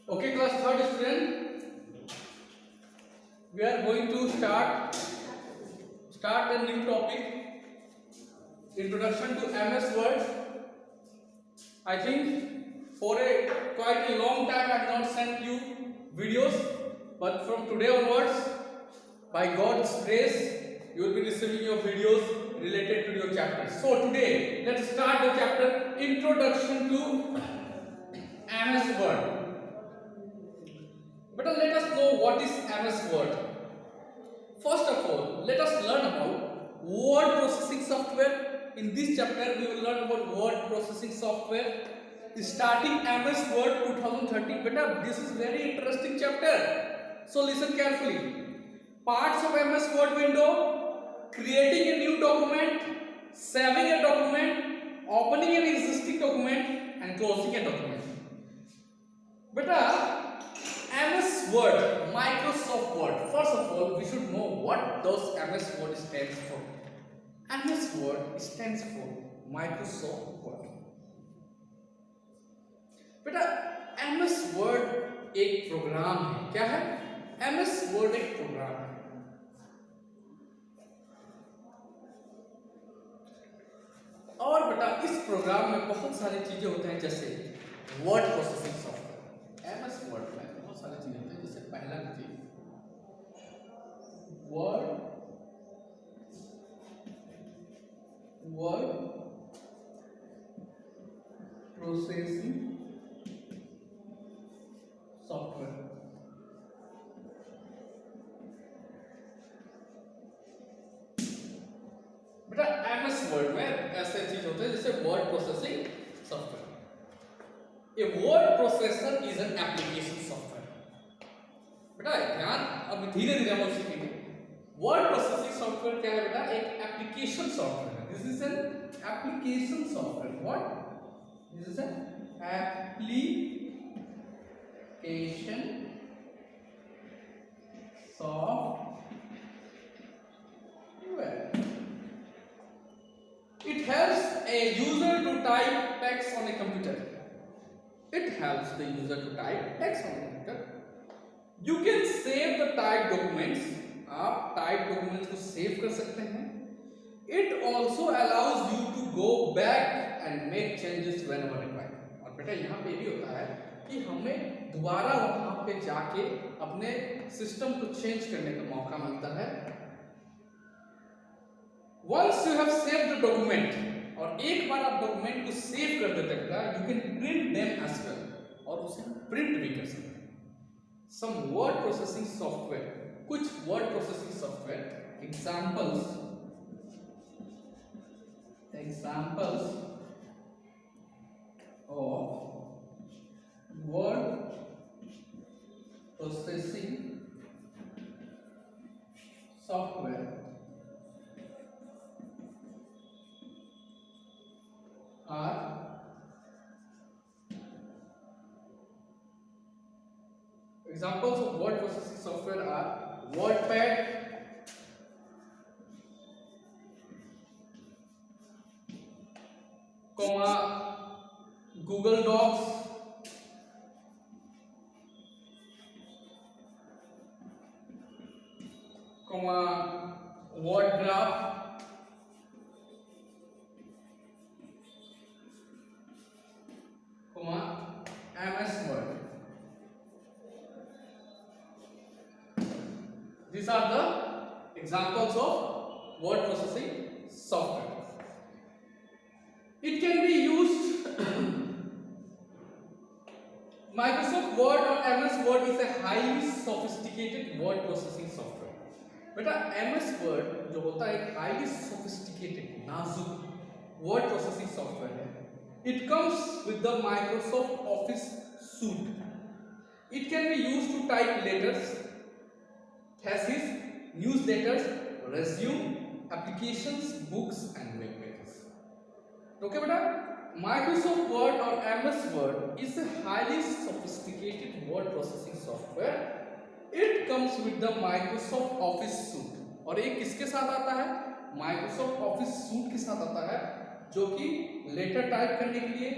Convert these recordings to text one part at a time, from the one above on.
Okay, class third student, we are going to start a new topic, introduction to MS Word. I think for a quite a long time I have not sent you videos, but from today onwards, by God's grace, you will be receiving your videos related to your chapters. So today, let's start the chapter Introduction to MS Word. But let us know what is MS Word. First of all, let us learn about word processing software. In this chapter, we will learn about word processing software. Starting MS Word 2013. Beta, this is very interesting chapter. So listen carefully. Parts of MS Word window: creating a new document, saving a document, opening an existing document, and closing a document. Beta, MS Word, Microsoft Word. First of all, we should know what does MS Word stands for. MS Word stands for Microsoft Word. बेटा MS Word एक programme है. क्या है? MS Word एक programme है. और बेटा इस प्रोग्राम में बहुत सारी चीजें होते हैं, जैसे word processing software. MS Word में बहुत सारी चीजें होती हैं. जैसे पहला चीज वर्ड प्रोसेसिंग सॉफ्टवेयर. बेटा MS Word में ऐसे चीज होते हैं जैसे word processing software. A word processor is an application software. बेटा ध्यान, अब धीरे धीरे हम सीखेंगे. वर्ड प्रोसेसिंग सॉफ्टवेयर क्या है बेटा? एक एप्लीकेशन सॉफ्टवेयर है. This is an application software. What? This is an application software. It helps a user to type text on a computer. It helps the user to type text on a computer. You can save the typed documents. आप typed documents को save कर सकते हैं. It also allows you to go back and make changes whenever required. और बेटा यहाँ पे भी होता है कि हमें दोबारा वहाँ पे जाके अपने सिस्टम को चेंज करने का मौका मिलता है. Once you have saved the document, और एक बार आप डॉक्यूमेंट को सेव कर देते हैं, you can print them as well, और उसे प्रिंट भी कर सकते हैं. Some word processing software, कुछ word processing software examples of word processing software are examples of word processing software are WordPad, Google Docs, WordGraph, MS Word. These are the examples of word processing software. It can be used. Microsoft Word or MS Word is a highly sophisticated word processing software. बेटा MS Word जो होता है एक highly sophisticated नाजुक word processing software है. It comes with the Microsoft Office suite. It can be used to type letters, thesis, newsletters, resume, applications, books, and web pages. Okay, बेटा Microsoft Word or MS Word is a highly sophisticated word processing software. It comes with the Microsoft Office suite. और ये किसके साथ आता है? Microsoft Office suite के साथ आता है, जो कि लेटर टाइप करने के लिए,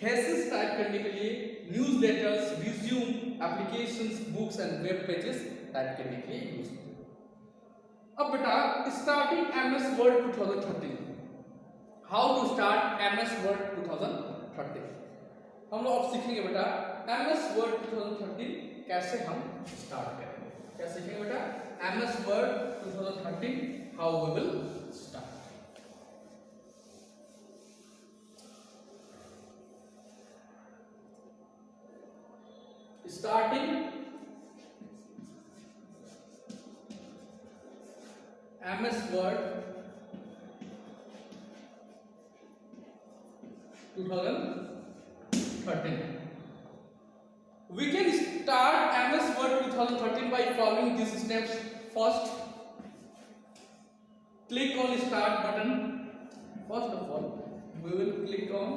थेसिस टाइप करने के लिए, newsletters, resume, applications, books and web pages that can be used. अब बेटा starting MS Word 2013, how to start MS Word 2013 हम लोग अब सीखेंगे बेटा MS Word 2013 कैसे हम स्टार्ट करेंगे। क्या सीखेंगे बेटा? MS Word 2013 how we will start. Starting MS Word 2013. We can start MS Word 2013 by following these steps. First, click on Start button. First of all, we will click on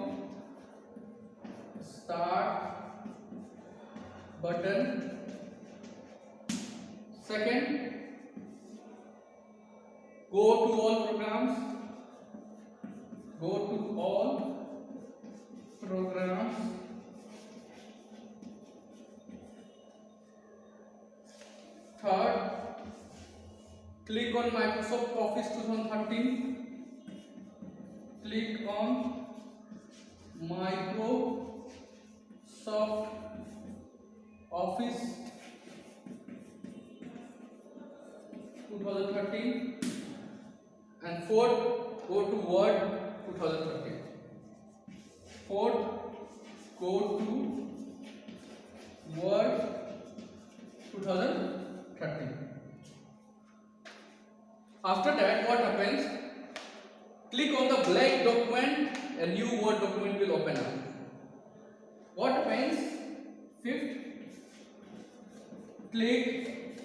Start button. Second, go to all programs. Go to all programs. Third, click on Microsoft Office 2013. Click on Microsoft Office 2013. And fourth, go to Word 2013. Fourth, go to Word 2013. After that, what happens? Click on the blank document, a new Word document will open up. What happens? Fifth, click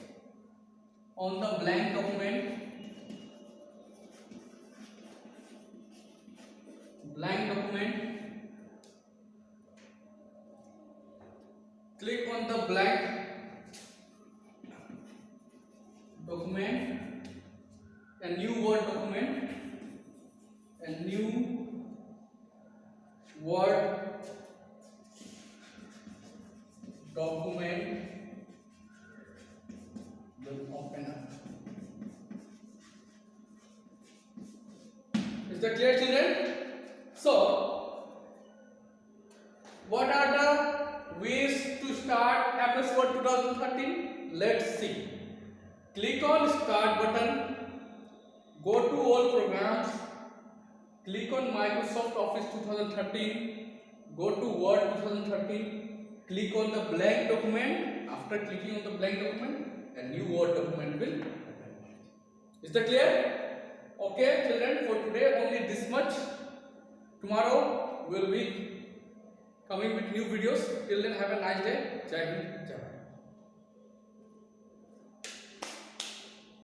on the blank document. Blank document. Click on the blank document, a new Word document, a new Word document will open up. Is that clear, children? So, what are the ways to start MS Word 2013? Let's see. Click on Start button. Go to all programs. Click on Microsoft Office 2013. Go to Word 2013. Click on the blank document. After clicking on the blank document, a new Word document will open. Is that clear? Okay, children, for today only this much. Tomorrow we will be coming with new videos. Till then, have a nice day. Jai Hind, Jai Bharat.